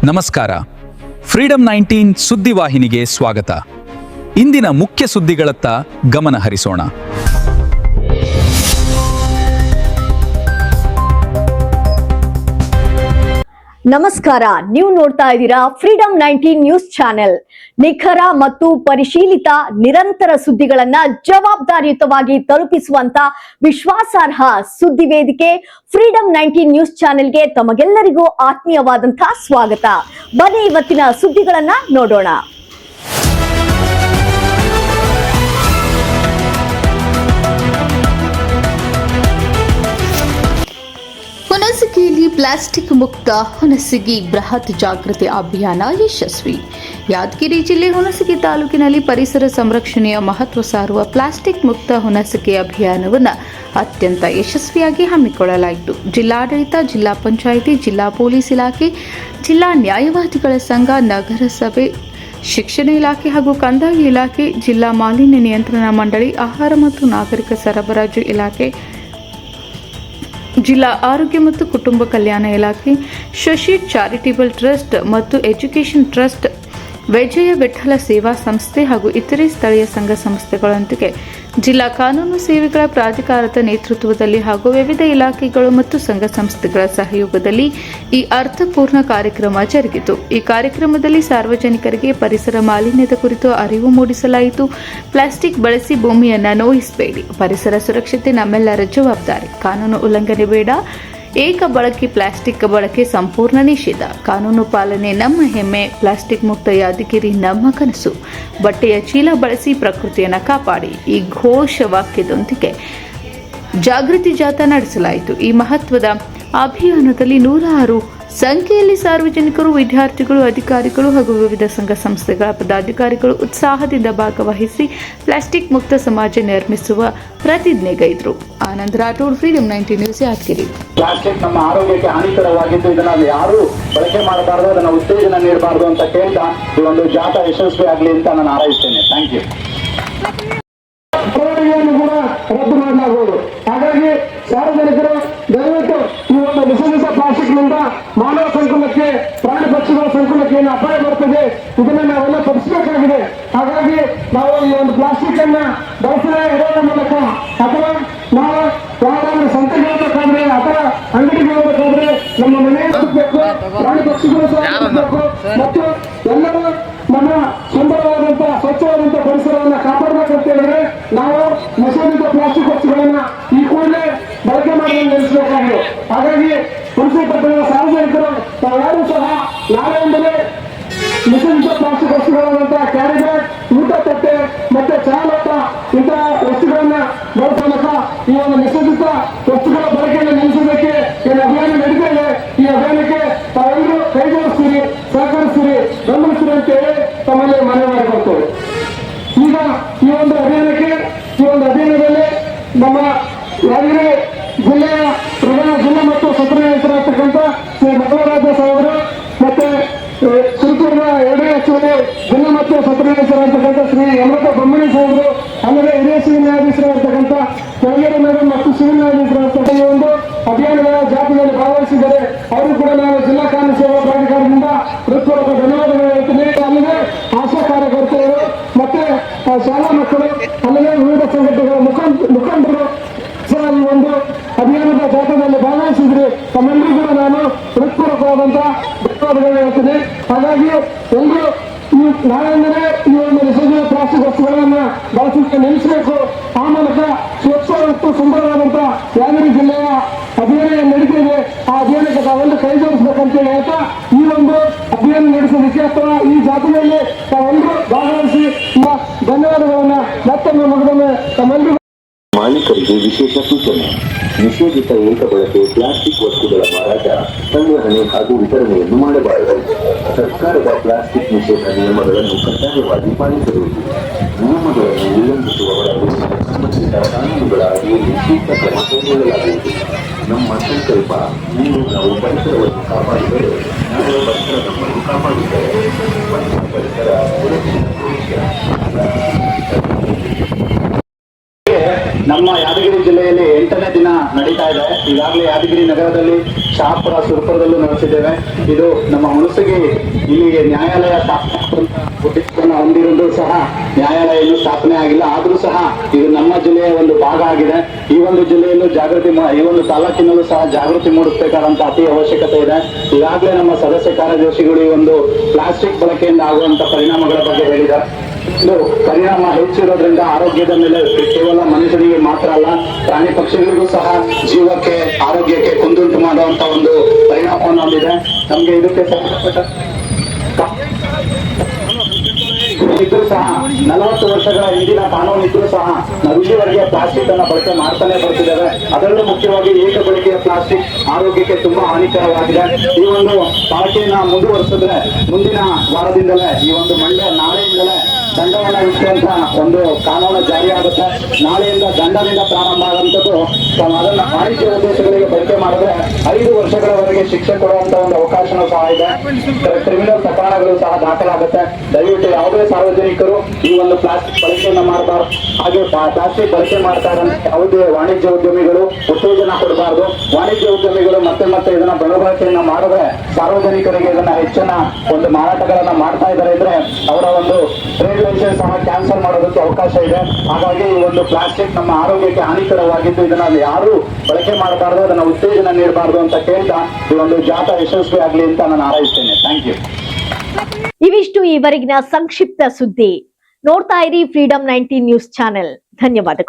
ನಮಸ್ಕಾರ. ಫ್ರೀಡಂ 19 ಸುದ್ದಿವಾಹಿನಿಗೆ ಸ್ವಾಗತ. ಇಂದಿನ ಮುಖ್ಯ ಸುದ್ದಿಗಳತ್ತ ಗಮನ ಹರಿಸೋಣ. ನಮಸ್ಕಾರ, ನೀವು ನೋಡ್ತಾ ಇದ್ದೀರಾ ಫ್ರೀಡಂ 19 ನ್ಯೂಸ್ ಚಾನೆಲ್. ನಿಖರ ಮತ್ತು ಪರಿಶೀಲಿತ ನಿರಂತರ ಸುದ್ದಿಗಳನ್ನ ಜವಾಬ್ದಾರಿಯುತವಾಗಿ ತಲುಪಿಸುವಂತ ವಿಶ್ವಾಸಾರ್ಹ ಸುದ್ದಿ ವೇದಿಕೆ ಫ್ರೀಡಂ 19 ನ್ಯೂಸ್ ಚಾನೆಲ್ಗೆ ತಮಗೆಲ್ಲರಿಗೂ ಆತ್ಮೀಯವಾದಂತಹ ಸ್ವಾಗತ. ಬನ್ನಿ ಇವತ್ತಿನ ಸುದ್ದಿಗಳನ್ನ ನೋಡೋಣ. ಹುಣಸಗಿಯಲ್ಲಿ ಪ್ಲಾಸ್ಟಿಕ್ ಮುಕ್ತ ಹುಣಸಗಿ ಬೃಹತ್ ಜಾಗೃತಿ ಅಭಿಯಾನ ಯಶಸ್ವಿ. ಯಾದಗಿರಿ ಜಿಲ್ಲೆ ಹುಣಸಗಿ ತಾಲೂಕಿನಲ್ಲಿ ಪರಿಸರ ಸಂರಕ್ಷಣೆಯ ಮಹತ್ವ ಸಾರುವ ಪ್ಲಾಸ್ಟಿಕ್ ಮುಕ್ತ ಹುಣಸಗಿ ಅಭಿಯಾನವನ್ನು ಅತ್ಯಂತ ಯಶಸ್ವಿಯಾಗಿ ಹಮ್ಮಿಕೊಳ್ಳಲಾಯಿತು. ಜಿಲ್ಲಾಡಳಿತ, ಜಿಲ್ಲಾ ಪಂಚಾಯಿತಿ, ಜಿಲ್ಲಾ ಪೊಲೀಸ್ ಇಲಾಖೆ, ಜಿಲ್ಲಾ ನ್ಯಾಯವಾದಿಗಳ ಸಂಘ, ನಗರಸಭೆ, ಶಿಕ್ಷಣ ಇಲಾಖೆ ಹಾಗೂ ಕಂದಾಯ ಇಲಾಖೆ, ಜಿಲ್ಲಾ ಮಾಲಿನ್ಯ ನಿಯಂತ್ರಣ ಮಂಡಳಿ, ಆಹಾರ ಮತ್ತು ನಾಗರಿಕ ಸರಬರಾಜು ಇಲಾಖೆ, ಜಿಲ್ಲಾ ಆರೋಗ್ಯ ಮತ್ತು ಕುಟುಂಬ ಕಲ್ಯಾಣ ಇಲಾಖೆ, ಶಶಿ ಚಾರಿಟೇಬಲ್ ಟ್ರಸ್ಟ್ ಮತ್ತು ಎಜುಕೇಷನ್ ಟ್ರಸ್ಟ್, ವಿಜಯ ವಿಠಲ ಸೇವಾ ಸಂಸ್ಥೆ ಹಾಗೂ ಇತರೆ ಸ್ಥಳೀಯ ಸಂಘ ಸಂಸ್ಥೆಗಳೊಂದಿಗೆ ಜಿಲ್ಲಾ ಕಾನೂನು ಸೇವೆಗಳ ಪ್ರಾಧಿಕಾರದ ನೇತೃತ್ವದಲ್ಲಿ ಹಾಗೂ ವಿವಿಧ ಇಲಾಖೆಗಳು ಮತ್ತು ಸಂಘ ಸಂಸ್ಥೆಗಳ ಸಹಯೋಗದಲ್ಲಿ ಈ ಅರ್ಥಪೂರ್ಣ ಕಾರ್ಯಕ್ರಮ ಜರುಗಿತು. ಈ ಕಾರ್ಯಕ್ರಮದಲ್ಲಿ ಸಾರ್ವಜನಿಕರಿಗೆ ಪರಿಸರ ಮಾಲಿನ್ಯದ ಕುರಿತು ಅರಿವು ಮೂಡಿಸಲಾಯಿತು. ಪ್ಲಾಸ್ಟಿಕ್ ಬಳಸಿ ಭೂಮಿಯನ್ನು ನೋಯಿಸಬೇಡಿ, ಪರಿಸರ ಸುರಕ್ಷತೆ ನಮ್ಮೆಲ್ಲರ ಜವಾಬ್ದಾರಿ, ಕಾನೂನು ಉಲ್ಲಂಘನೆ ಬೇಡ, ಏಕ ಬಳಕೆ ಪ್ಲಾಸ್ಟಿಕ್ ಬಳಕೆ ಸಂಪೂರ್ಣ ನಿಷೇಧ, ಕಾನೂನು ಪಾಲನೆ ನಮ್ಮ ಹೆಮ್ಮೆ, ಪ್ಲಾಸ್ಟಿಕ್ ಮುಕ್ತ ಯಾದಗಿರಿ ನಮ್ಮ ಕನಸು, ಬಟ್ಟೆಯ ಚೀಲ ಬಳಸಿ ಪ್ರಕೃತಿಯನ್ನು ಕಾಪಾಡಿ ಈ ಘೋಷ ವಾಕ್ಯದೊಂದಿಗೆ ಜಾಗೃತಿ ಜಾಥಾ ನಡೆಸಲಾಯಿತು. ಈ ಮಹತ್ವದ ಅಭಿಯಾನದಲ್ಲಿ 106 ಸಂಖ್ಯೆಯಲ್ಲಿ ಸಾರ್ವಜನಿಕರು, ವಿದ್ಯಾರ್ಥಿಗಳು, ಅಧಿಕಾರಿಗಳು ಹಾಗೂ ವಿವಿಧ ಸಂಘ ಸಂಸ್ಥೆಗಳ ಪದಾಧಿಕಾರಿಗಳು ಉತ್ಸಾಹದಿಂದ ಭಾಗವಹಿಸಿ ಪ್ಲಾಸ್ಟಿಕ್ ಮುಕ್ತ ಸಮಾಜ ನಿರ್ಮಿಸುವ ಪ್ರತಿಜ್ಞೆಗೈದರು. Anand Rathod, freedom 19 news, Yadgir. Plastic ನಮ್ಮ ಆರೋಗ್ಯಕ್ಕೆ ಹಾನಿಕರವಾಗಿದ್ದು ಇದನ್ನ ಯಾರು ಬಳಕೆ ಮಾಡಬಾರದು, ಅದನ್ನ ಉತ್ತೇಜನ ನೀಡಬಾರದು ಅಂತ ಕೇಳ್ತಾ ಈ ಒಂದು ಜಾಥಾ ಯಶಸ್ವಿ ಆಗಲಿ ಅಂತ ನಾನು ಹಾರೈಸ್ತೇನೆ. Thank you. ಕೂಡ ರದ್ದು ಮಾಡಲಾಗುವುದು. ಹಾಗಾಗಿ ಸಾರ್ವಜನಿಕರು ದಯವಿಟ್ಟು ಈ ಒಂದು ವಿಸರ್ಜಿತ ಪ್ಲಾಸ್ಟಿಕ್ ನಿಂದ ಮಾನವ ಸಂಕುಲಕ್ಕೆ, ಪ್ರಾಣಿ ಪಕ್ಷಿಗಳ ಸಂಕುಲಕ್ಕೆ ಏನು ಅಪಾಯ ಬರ್ತದೆ ಇದನ್ನ ನಾವೆಲ್ಲ ತಪ್ಪಿಸಬೇಕಾಗಿದೆ. ಹಾಗಾಗಿ ನಾವು ಈ ಒಂದು ಪ್ಲಾಸ್ಟಿಕ್ ಅನ್ನ ಬಳಸದೇ ಇರೋದ್ರ ಮೂಲಕ ಅಥವಾ ನಾವು ಯಾವ್ದಾದ್ರು ಸಂತೆಗೆ ಹೋಗ್ಬೇಕಾದ್ರೆ ಅಥವಾ ಅಂಗಡಿಗೆ ಹೋಗ್ಬೇಕಾದ್ರೆ ನಮ್ಮ ಮನೆ ಬೇಕು, ಪ್ರಾಣಿ ಪಕ್ಷಿಗಳು ಬೇಕು ಮತ್ತು ಎಲ್ಲರೂ ನಮ್ಮ ಸುಂದರವಾದಂತಹ ಸ್ವಚ್ಛವಾದಂತಹ ಪರಿಸರವನ್ನು ಕಾಪಾಡಬೇಕಂತ ಹೇಳಿದ್ರೆ ನಾವು ನಿಷೇಧಿತ ಪ್ಲಾಸ್ಟಿಕ್ ವಸ್ತುಗಳನ್ನ ಈ ಕೂಡಲೇ ಬಳಕೆ ಮಾಡಿ ನಿಲ್ಲಿಸಬೇಕಾಗಿದೆ. ಹಾಗಾಗಿ ಹುಣಸೆ ಪಟ್ಟಣದ ಸಾರ್ವಜನಿಕರು ತಾವ್ಯಾರು ಸಹ ನಾಳೆಯಿಂದಲೇ ನಿಷೇಧಿತ ಪ್ಲಾಸ್ಟಿಕ್ ವಸ್ತುಗಳಾದಂತಹ ಕ್ಯಾರಿ ಬ್ಯಾಗ್, ಊಟ ತಟ್ಟೆ ಮತ್ತೆ ಚಹಾ ಲೋಟ ಇಂತಹ ವಸ್ತುಗಳನ್ನ ಬಳಸೋಣ. ಈ ಒಂದು ನಿಷೇಧಿತ ವಸ್ತುಗಳ ಬಳಕೆಯನ್ನು ನಿಲ್ಲಿಸೋದಕ್ಕೆ ಏನು ಅಭಿಯಾನ ನಡೀತಾ ಇದೆ. ಈ ಅಭಿಯಾನಕ್ಕೆ ತಾವೆಲ್ಲರೂ ಕೈ ಜೋಡಿಸ್ತೀರಿ, ಸಹಕರಿಸ್ತೀರಿ, ಗಮನಿಸ್ತೀರಿ ಅಂತ ಹೇಳಿ ತಮ್ಮಲ್ಲಿ ಮನವಿ ಮಾಡಿಕೊಳ್ತೇವೆ. ಈಗ ಈ ಒಂದು ಅಭಿಯಾನದಲ್ಲಿ ನಮ್ಮ ಯಾದಗಿರಿ ಜಿಲ್ಲೆಯ ಪ್ರಧಾನ ಜಿಲ್ಲಾ ಮತ್ತು ಸತ್ರ ನ್ಯಾಯಾಧೀಶರಾಗಿರ್ತಕ್ಕಂಥ ಶ್ರೀ ಮಧುವರಾಜ ಸಾಹೇಬರು ಮತ್ತೆ ಸುರಪುರದ 2ನೇ ಹೆಚ್ಚುವರಿ ಜಿಲ್ಲಾ ಮತ್ತು ಸತ್ರ ನ್ಯಾಯಾಧೀಶರಾಗಿರ್ತಕ್ಕಂಥ ಶ್ರೀ ಅಮೃತ ಬೊಮ್ಮಣಿ ಸಾಹೇಬರು, ಆಮೇಲೆ ಹಿರಿಯ ಸಿವಿಲ್ ನ್ಯಾಯಾಧೀಶರಾಗಿರ್ತಕ್ಕಂಥ ಕೆಳಗೇರಿ ಮೇಡಮ್ ಮತ್ತು ಸಿವಿಲ್ ನ್ಯಾಯಾಧೀಶರಾಗಿರ್ತಕ್ಕಂಥ ಈ ಒಂದು ಅಭಿಯಾನದ ಜಾಥಾದಲ್ಲಿ ಭಾಗವಹಿಸಿದ್ದಾರೆ. ಅವರು ಕೂಡ ನಾನು ಜಿಲ್ಲಾ ಕಾನೂನು ಸೇವಾ ಪ್ರಾಧಿಕಾರದಿಂದ ಹೃತ್ಪೂರ್ವಕ ಧನ್ಯವಾದಗಳು ಹೇಳ್ತೀನಿ. ಅಲ್ಲದೆ ಆಶಾ ಕಾರ್ಯಕರ್ತರು ಮತ್ತೆ ಶಾಲಾ ಮಕ್ಕಳು, ಅಲ್ಲದೆ ವಿವಿಧ ಸಂಘಟನೆಗಳ ಮುಖಂಡರು ಈ ಒಂದು ಅಭಿಯಾನದ ಜಾಥಾದಲ್ಲಿ ಭಾಗವಹಿಸಿದ್ರಿ. ತಮ್ಮೆಲ್ಲರಿಗೂ ಕೂಡ ನಾನು ಹೃತ್ಪೂರ್ವಕವಾದಂತಹ ಧನ್ಯವಾದಗಳು ಹೇಳ್ತೀನಿ. ಹಾಗಾಗಿ ಎಲ್ಲರೂ ನಾಳೆಯಿಂದಲೇ ಈ ಒಂದು ನಿಷೇಧಿತ ಪ್ಲಾಸ್ಟಿಕ್ ವಸ್ತುಗಳನ್ನ ಬಳಸಲಿಕ್ಕೆ ನಿಲ್ಲಿಸಬೇಕು. ಆ ಮೂಲಕ ಸ್ವಚ್ಛ ಮತ್ತು ಸುಂದರವಾದಂತಹ ಯಾದಗಿರಿ ಜಿಲ್ಲೆಯ ಅಭಿಯಾನ ನಡೀತಿದೆ. ಆ ಅಭಿಯಾನಕ್ಕೆ ತಾವೆಲ್ಲರೂ ಕೈ ಜೋಡಿಸಬೇಕಂತೇಳಿ ಹೇಳ್ತಾ ಈ ಒಂದು ಅಭಿಯಾನ ನಡೆಸೋದಕ್ಕೆ ಅಥವಾ ಈ ಜಾಥಾದಲ್ಲಿ ತಾವೆಲ್ಲರೂ ಭಾಗವಹಿಸಿ ಧನ್ಯವಾದಗಳನ್ನ ಮತ್ತೊಮ್ಮೆ ಮುಗಿದೊಮ್ಮೆ ತಮ್ಮೆಲ್ಲರಿಗೂ. ಮಾಲೀಕರಿಗೆ ವಿಶೇಷ ಸೂಚನೆ: ನಿಷೇಧಿತ ಏಕ ಬಳಕೆ ಪ್ಲಾಸ್ಟಿಕ್ ವಸ್ತುಗಳ ಮಾರಾಟ, ಸಂಗ್ರಹಣೆ ಹಾಗೂ ವಿತರಣೆಯನ್ನು ಮಾಡಬಾರದು. ಸರ್ಕಾರದ ಪ್ಲಾಸ್ಟಿಕ್ ನಿಷೇಧ ನಿಯಮಗಳನ್ನು ಕಡ್ಡಾಯವಾಗಿ ಪಾಲಿಸಬೇಕು. ನಿಯಮಗಳನ್ನು ಉಲ್ಲಂಘಿಸುವವರ ವಿರುದ್ಧ ಸಂಬಂಧಿತ ಕಾನೂನುಗಳ ಅಡಿಯಲ್ಲಿ ಸೂಕ್ತ ಕ್ರಮ ಕೈಗೊಳ್ಳಲಾಗುವುದು. ನಮ್ಮ ಸಂಕಲ್ಪ: ನೀವು ನಾವು ಪರಿಸರವನ್ನು ಕಾಪಾಡಿದರೆ ನಾವು ಪರಿಸರ ನಮ್ಮನ್ನು ಕಾಪಾಡುತ್ತೇವೆ. ಪರಿಸರ ನಮ್ಮ ಯಾದಗಿರಿ ಜಿಲ್ಲೆ ಜಿಲ್ಲೆಯಲ್ಲಿ 8ನೇ ದಿನ ನಡೀತಾ ಇದೆ. ಈಗಾಗಲೇ ಯಾದಗಿರಿ ನಗರದಲ್ಲಿ, ಶಹಾಪುರ, ಸುರಪುರದಲ್ಲೂ ನಡೆಸಿದ್ದೇವೆ. ಇದು ನಮ್ಮ ಹುಣಸಗಿ ಇಲ್ಲಿಗೆ ನ್ಯಾಯಾಲಯ ಸ್ಥಾಪನೆ ಹೊಂದಿರುವುದು ಸಹ ನ್ಯಾಯಾಲಯ ಇನ್ನೂ ಸ್ಥಾಪನೆ ಆಗಿಲ್ಲ. ಆದ್ರೂ ಸಹ ಇದು ನಮ್ಮ ಜಿಲ್ಲೆಯ ಒಂದು ಭಾಗ ಆಗಿದೆ. ಈ ಒಂದು ಜಿಲ್ಲೆಯಲ್ಲೂ ಈ ಒಂದು ತಾಲೂಕಿನಲ್ಲೂ ಸಹ ಜಾಗೃತಿ ಮೂಡಿಸಬೇಕಾದಂತ ಅತಿ ಅವಶ್ಯಕತೆ ಇದೆ. ಈಗಾಗಲೇ ನಮ್ಮ ಸದಸ್ಯ ಕಾರ್ಯದರ್ಶಿಗಳು ಈ ಒಂದು ಪ್ಲಾಸ್ಟಿಕ್ ಬಳಕೆಯಿಂದ ಆಗುವಂತ ಪರಿಣಾಮಗಳ ಬಗ್ಗೆ ಹೇಳಿದ್ದಾರೆ. ಇದು ಪರಿಣಾಮ ಹೆಚ್ಚಿರೋದ್ರಿಂದ ಆರೋಗ್ಯದ ಮೇಲೆ ಕೇವಲ ಮನುಷ್ಯನಿಗೆ ಮಾತ್ರ ಅಲ್ಲ, ಪ್ರಾಣಿ ಪಕ್ಷಿಗಳಿಗೂ ಸಹ ಜೀವಕ್ಕೆ, ಆರೋಗ್ಯಕ್ಕೆ ಕುಂದುಂಟು ಮಾಡುವಂತ ಒಂದು ಪರಿಣಾಮವನ್ನು ಹೊಂದಿದೆ. ನಮ್ಗೆ ಇದಕ್ಕೆ ಸಂಬಂಧಪಟ್ಟ ಇದ್ರೂ ಸಹ 40 ವರ್ಷಗಳ ಹಿಂದಿನ ಕಾನೂನು ಇದ್ರೂ ಸಹ ನಾವು ಇಲ್ಲಿವರೆಗೆ ಪ್ಲಾಸ್ಟಿಕ್ ಅನ್ನ ಬಳಕೆ ಮಾಡ್ತಾನೆ ಬರ್ತಿದ್ದೇವೆ. ಅದರಲ್ಲೂ ಮುಖ್ಯವಾಗಿ ಏಕ ಬಳಕೆಯ ಪ್ಲಾಸ್ಟಿಕ್ ಆರೋಗ್ಯಕ್ಕೆ ತುಂಬಾ ಹಾನಿಕರವಾಗಿದೆ. ಈ ಒಂದು ಬಳಕೆಯನ್ನ ಮುಂದುವರಿಸಿದ್ರೆ ಮುಂದಿನ ವಾರದಿಂದಲೇ ಈ ಒಂದು ನಾಳೆಯಿಂದಲೇ ದಂಡವನ್ನ ವಿಧಿಸುವಂತ ಒಂದು ಕಾನೂನು ಜಾರಿಯಾಗುತ್ತೆ. ನಾಳೆಯಿಂದ ದಂಡದಿಂದ ಪ್ರಾರಂಭ ಆಗುವಂಥದ್ದು. ಅದನ್ನ ವಾಣಿಜ್ಯ ಉದ್ದೇಶಗಳಿಗೆ ಬಳಕೆ ಮಾಡಿದ್ರೆ 5 ವರ್ಷಗಳವರೆಗೆ ಶಿಕ್ಷೆ ಕೊಡುವಂತ ಒಂದು ಅವಕಾಶನೂ ಸಹ ಇದೆ. ಕ್ರಿಮಿನಲ್ ಪ್ರಕರಣಗಳು ಸಹ ದಾಖಲಾಗುತ್ತೆ. ದಯವಿಟ್ಟು ಯಾವುದೇ ಸಾರ್ವಜನಿಕರು ಈ ಒಂದು ಪ್ಲಾಸ್ಟಿಕ್ ಬಳಕೆಯನ್ನ ಮಾಡಬಾರ್ದು. ಹಾಗೆ ಪ್ಲಾಸ್ಟಿಕ್ ಬಳಕೆ ಮಾಡ್ತಾ ಇರೋ ಯಾವುದೇ ವಾಣಿಜ್ಯ ಉದ್ಯಮಿಗಳು ಉತ್ತೇಜನ ಕೊಡಬಾರ್ದು. ವಾಣಿಜ್ಯ ಉದ್ಯಮಿಗಳು ಮತ್ತೆ ಇದನ್ನ ಬಳಕೆಯನ್ನ ಮಾಡಿದ್ರೆ ಸಾರ್ವಜನಿಕರಿಗೆ ಇದನ್ನ ಹೆಚ್ಚಿನ ಒಂದು ಮಾರಾಟಗಳನ್ನ ಮಾಡ್ತಾ ಇದ್ದಾರೆ ಇದ್ರೆ ಅವರ ಒಂದು ಟ್ರೇಡ್ ಲೈಸೆನ್ಸ್ ಸಹ ಕ್ಯಾನ್ಸಲ್ ಮಾಡೋದಕ್ಕೆ ಅವಕಾಶ ಇದೆ. ಹಾಗಾಗಿ ಈ ಒಂದು ಪ್ಲಾಸ್ಟಿಕ್ ನಮ್ಮ ಆರೋಗ್ಯಕ್ಕೆ ಹಾನಿಕರವಾಗಿದ್ದು ಇದನ್ನ ಯಾರು ಬಳಕೆ ಮಾಡಬಾರ್ದು, ಅದನ್ನ ಉತ್ತೇಜನ ನೀಡಬಾರ್ದು ಅಂತ ಕೇಳ್ತಾ ಈ ಒಂದು ಜಾಥಾ ಯಶಸ್ವಿ ಆಗ್ಲಿ ಅಂತ ನಾನು ಹಾರೈಸ್ತೇನೆ. Thank you. ಇವಿಷ್ಟು ಈವರೆಗಿನ ಸಂಕ್ಷಿಪ್ತ ಸುದ್ದಿ. ನೋಡ್ತಾ ಇರಿ ಫ್ರೀಡಂ 19 ನ್ಯೂಸ್ ಚಾನೆಲ್. ಧನ್ಯವಾದಗಳು.